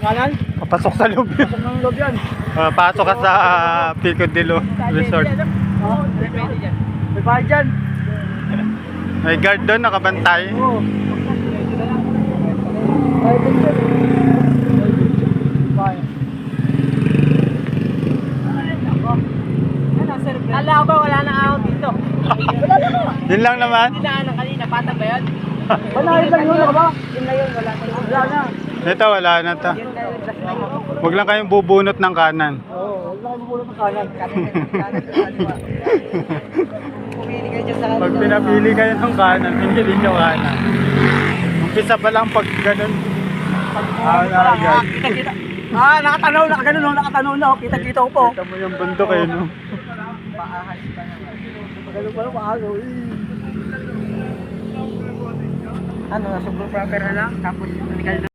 Kanan? Papasok sa loob. Pasok ng loob yan. Pasok ka sa Picodillo Resort. Oo, pwede dyan. May bahay dyan. May guard doon, nakabantay. Oo. Private dyan. Bahay. Kala ko ba wala na ahon dito? Wala na ba? Yun lang naman. Dinaanan kanina, patag ba yan? Panahit lang yun, ba? Yun na yun, wala na. Wala na. Ito, wala na to. Huwag lang kayong bubunot ng kanan. Oo, wala kang bubulot ng kanan. Pumili kayo dyan sa kanan. Pag pinapili kayo ng kanan, pinili nyo kanan. Umpisa pa lang pag ganun. Kita-kita. Nakatanaw na, ganun, nakatanaw na. Kita-kita ko po. Kita mo yung bundok kayo, no? Paahas pa naman. Ganun pala, paahas. Ano, nasa blue proper na lang. Tapos, legal na.